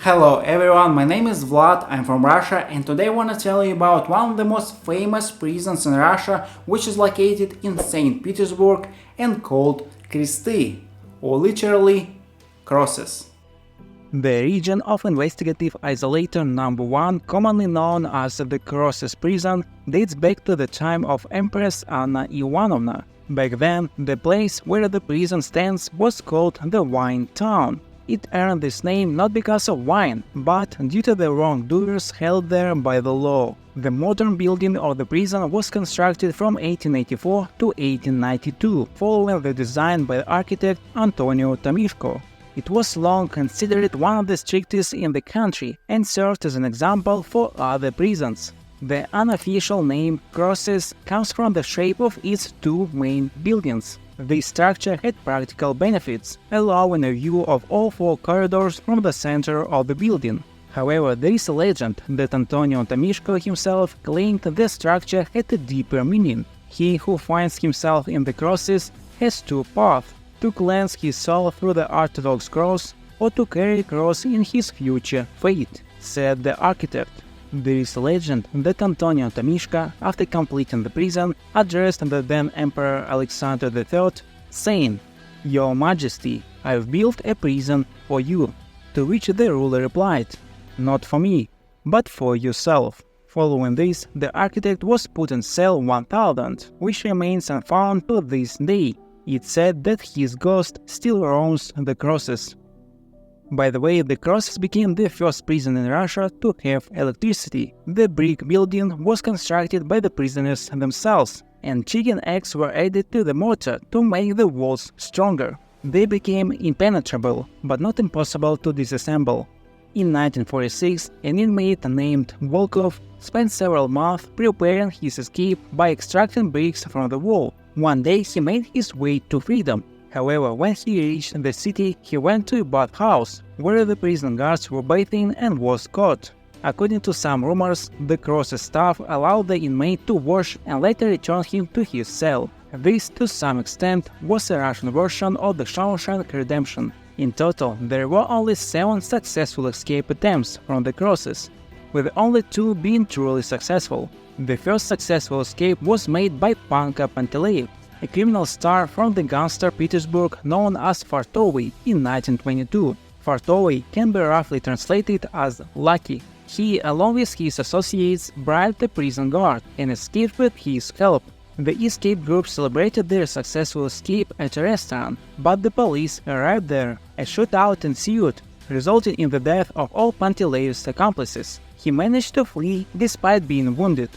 Hello everyone, my name is Vlad, I'm from Russia, and today I want to tell you about one of the most famous prisons in Russia, which is located in St. Petersburg and called Kresty, or literally crosses. The region of investigative isolator number 1, commonly known as the Crosses prison, dates back to the time of Empress Anna Ivanovna. Back then, the place where the prison stands was called the Wine Town. It earned this name not because of wine, but due to the wrongdoers held there by the law. The modern building of the prison was constructed from 1884 to 1892, following the design by architect Antonio Tomishko. It was long considered one of the strictest in the country and served as an example for other prisons. The unofficial name Crosses comes from the shape of its two main buildings. This structure had practical benefits, allowing a view of all four corridors from the center of the building. However, there is a legend that Antonio Tomishko himself claimed the structure had a deeper meaning. He who finds himself in the crosses has two paths: to cleanse his soul through the Orthodox cross or to carry cross in his future fate, said the architect. There is a legend that Antonio Tomishka, after completing the prison, addressed the then Emperor Alexander III, saying, "Your Majesty, I've built a prison for you," to which the ruler replied, "Not for me, but for yourself." Following this, the architect was put in cell 1000, which remains unfound to this day. It's said that his ghost still roams the crosses. By the way, the crosses became the first prison in Russia to have electricity. The brick building was constructed by the prisoners themselves, and chicken eggs were added to the mortar to make the walls stronger. They became impenetrable, but not impossible to disassemble. In 1946, an inmate named Volkov spent several months preparing his escape by extracting bricks from the wall. One day he made his way to freedom. However, when he reached the city, he went to a bathhouse, where the prison guards were bathing and was caught. According to some rumors, the Crosses staff allowed the inmate to wash and later returned him to his cell. This, to some extent, was a Russian version of the Shawshank Redemption. In total, there were only 7 successful escape attempts from the Crosses, with only 2 being truly successful. The first successful escape was made by Panka Panteleev, a criminal star from the gangster Petersburg known as Fartovy, in 1922. Fartovy can be roughly translated as lucky. He, along with his associates, bribed the prison guard and escaped with his help. The escape group celebrated their successful escape at a restaurant, but the police arrived there. A shootout ensued, resulting in the death of all Panteleyev's accomplices. He managed to flee despite being wounded.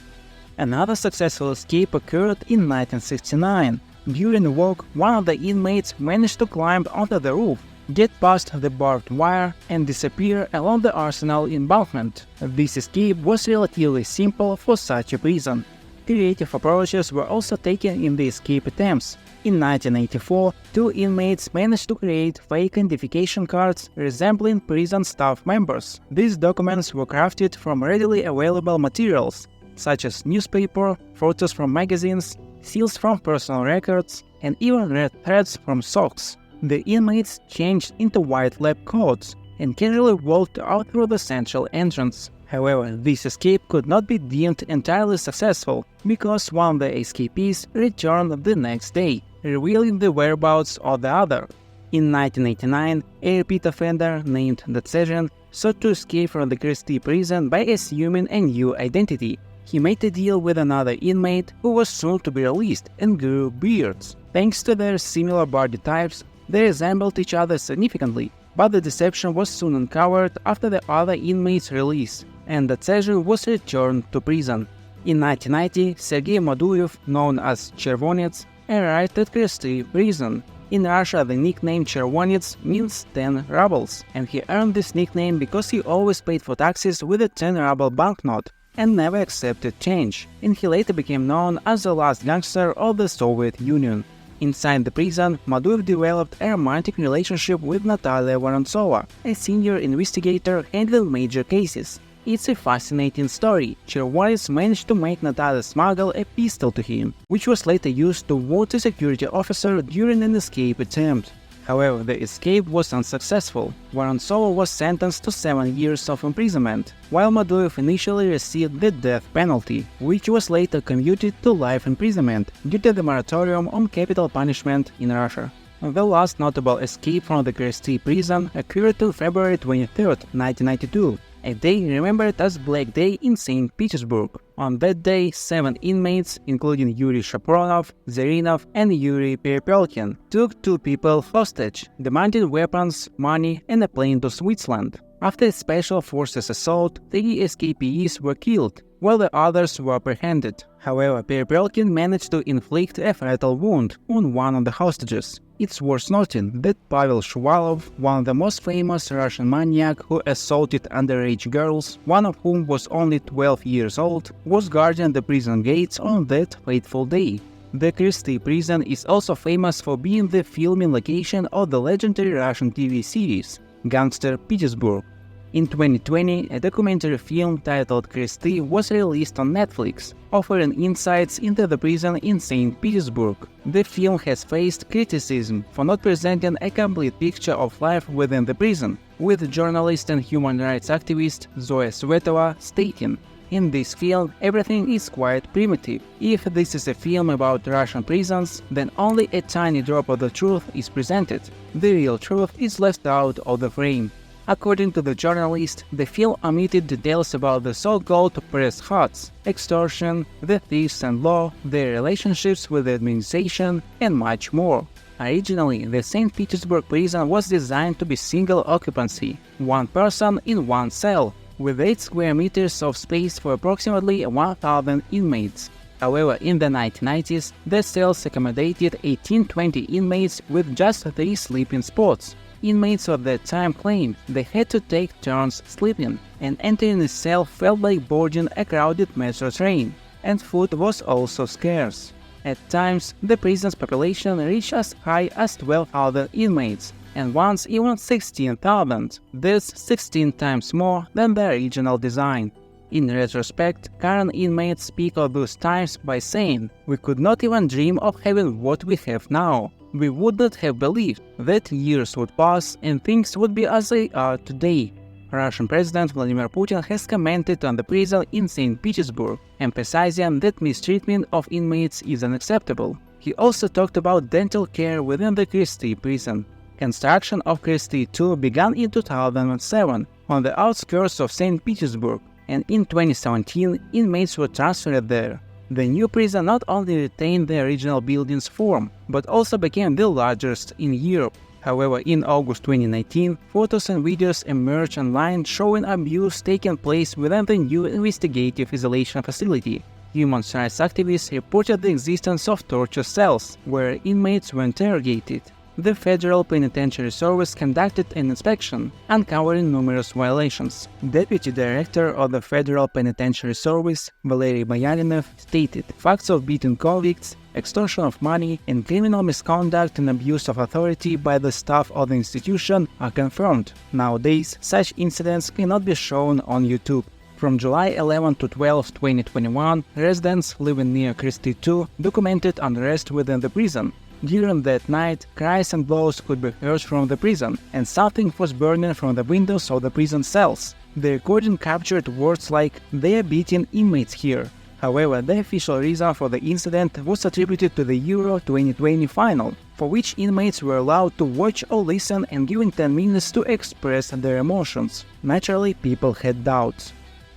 Another successful escape occurred in 1969. During a walk, one of the inmates managed to climb onto the roof, get past the barbed wire, and disappear along the arsenal embankment. This escape was relatively simple for such a prison. Creative approaches were also taken in the escape attempts. In 1984, 2 inmates managed to create fake identification cards resembling prison staff members. These documents were crafted from readily available materials, such as newspaper, photos from magazines, seals from personal records, and even red threads from socks. The inmates changed into white lab coats and casually walked out through the central entrance. However, this escape could not be deemed entirely successful, because one of the escapees returned the next day, revealing the whereabouts of the other. In 1989, a repeat offender named Detsezhin sought to escape from the Kresty prison by assuming a new identity. He made a deal with another inmate who was soon to be released and grew beards. Thanks to their similar body types, they resembled each other significantly, but the deception was soon uncovered after the other inmate's release, and Detsezhin was returned to prison. In 1990, Sergei Maduyev, known as Chervonets, arrived at Kresty prison. In Russia, the nickname Chervonets means 10 rubles, and he earned this nickname because he always paid for taxes with a 10-ruble banknote and never accepted change, and he later became known as the last gangster of the Soviet Union. Inside the prison, Maduyev developed a romantic relationship with Natalia Vorontsova, a senior investigator handling major cases. It's a fascinating story. Chervonets managed to make Natalia smuggle a pistol to him, which was later used to wound a security officer during an escape attempt. However, the escape was unsuccessful. Vorontsov was sentenced to 7 years of imprisonment, while Maduev initially received the death penalty, which was later commuted to life imprisonment due to the moratorium on capital punishment in Russia. The last notable escape from the Kresty prison occurred on February 23, 1992, a day remembered as Black Day in St. Petersburg. On that day, 7 inmates, including Yuri Shapronov, Zarinov, and Yuri Perepelkin, took 2 people hostage, demanding weapons, money, and a plane to Switzerland. After a special forces assault, 3 escapees were killed, while the others were apprehended. However, Perepelkin managed to inflict a fatal wound on one of the hostages. It's worth noting that Pavel Shuvalov, one of the most famous Russian maniac who assaulted underage girls, one of whom was only 12 years old, was guarding the prison gates on that fateful day. The Kresty prison is also famous for being the filming location of the legendary Russian TV series Gangster Petersburg. In 2020, a documentary film titled Kresty was released on Netflix, offering insights into the prison in St. Petersburg. The film has faced criticism for not presenting a complete picture of life within the prison, with journalist and human rights activist Zoya Svetova stating, "In this film, everything is quite primitive. If this is a film about Russian prisons, then only a tiny drop of the truth is presented. The real truth is left out of the frame." According to the journalist, the film omitted details about the so-called press huts, extortion, the thieves and law, their relationships with the administration, and much more. Originally, the St. Petersburg prison was designed to be single occupancy, 1 person in 1 cell, with 8 square meters of space for approximately 1,000 inmates. However, in the 1990s, the cells accommodated 18-20 inmates with just 3 sleeping spots. Inmates of that time claimed they had to take turns sleeping, and entering a cell felt like boarding a crowded metro train, and food was also scarce. At times, the prison's population reached as high as 12,000 inmates, and once even 16,000. This 16 times more than the original design. In retrospect, current inmates speak of those times by saying, "We could not even dream of having what we have now. We would not have believed that years would pass and things would be as they are today." Russian President Vladimir Putin has commented on the prison in St. Petersburg, emphasizing that mistreatment of inmates is unacceptable. He also talked about dental care within the Kresty prison. Construction of Kresty 2 began in 2007 on the outskirts of St. Petersburg, and in 2017 inmates were transferred there. The new prison not only retained the original building's form, but also became the largest in Europe. However, in August 2019, photos and videos emerged online showing abuse taking place within the new investigative isolation facility. Human rights activists reported the existence of torture cells, where inmates were interrogated. The Federal Penitentiary Service conducted an inspection, uncovering numerous violations. Deputy Director of the Federal Penitentiary Service, Valery Boyarinov, stated, "Facts of beating convicts, extortion of money, and criminal misconduct and abuse of authority by the staff of the institution are confirmed. Nowadays, such incidents cannot be shown on YouTube." From July 11 to 12, 2021, residents living near Kresty 2 documented unrest within the prison. During that night, cries and blows could be heard from the prison, and something was burning from the windows of the prison cells. The recording captured words like, "They are beating inmates here." However, the official reason for the incident was attributed to the Euro 2020 final, for which inmates were allowed to watch or listen and given 10 minutes to express their emotions. Naturally, people had doubts.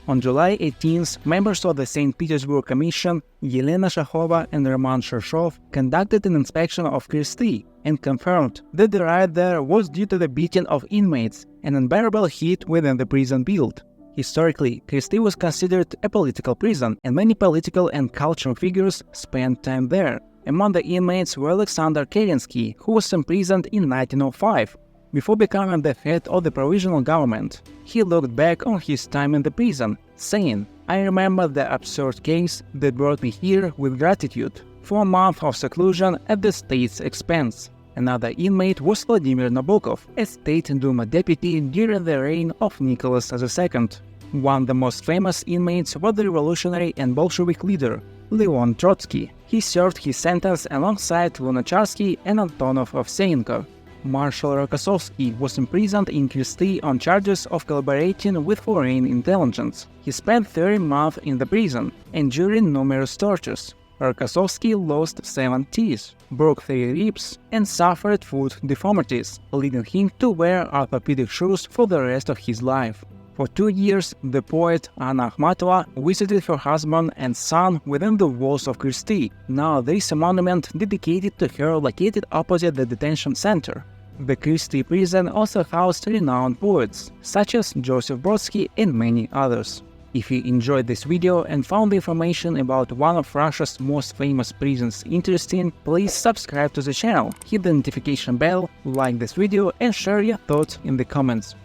On July 18th, members of the St. Petersburg Commission, Yelena Shahova and Roman Shershov, conducted an inspection of Kresty and confirmed that the riot there was due to the beating of inmates and unbearable heat within the prison build. Historically, Kresty was considered a political prison, and many political and cultural figures spent time there. Among the inmates were Alexander Kerensky, who was imprisoned in 1905. Before becoming the head of the provisional government, he looked back on his time in the prison, saying, "I remember the absurd case that brought me here with gratitude. 4 months of seclusion at the state's expense." Another inmate was Vladimir Nabokov, a State Duma deputy during the reign of Nicholas II. One of the most famous inmates was the revolutionary and Bolshevik leader, Leon Trotsky. He served his sentence alongside Lunacharsky and Antonov Ovseyenko. Marshal Rokossovsky was imprisoned in Kresty on charges of collaborating with foreign intelligence. He spent 30 months in the prison, enduring numerous tortures. Rokossovsky lost 7 teeth, broke 3 ribs, and suffered foot deformities, leading him to wear orthopedic shoes for the rest of his life. For 2 years, the poet Anna Akhmatova visited her husband and son within the walls of Kresty. Now there is a monument dedicated to her located opposite the detention center. The Kresty prison also housed renowned poets, such as Joseph Brodsky and many others. If you enjoyed this video and found the information about one of Russia's most famous prisons interesting, please subscribe to the channel, hit the notification bell, like this video and share your thoughts in the comments.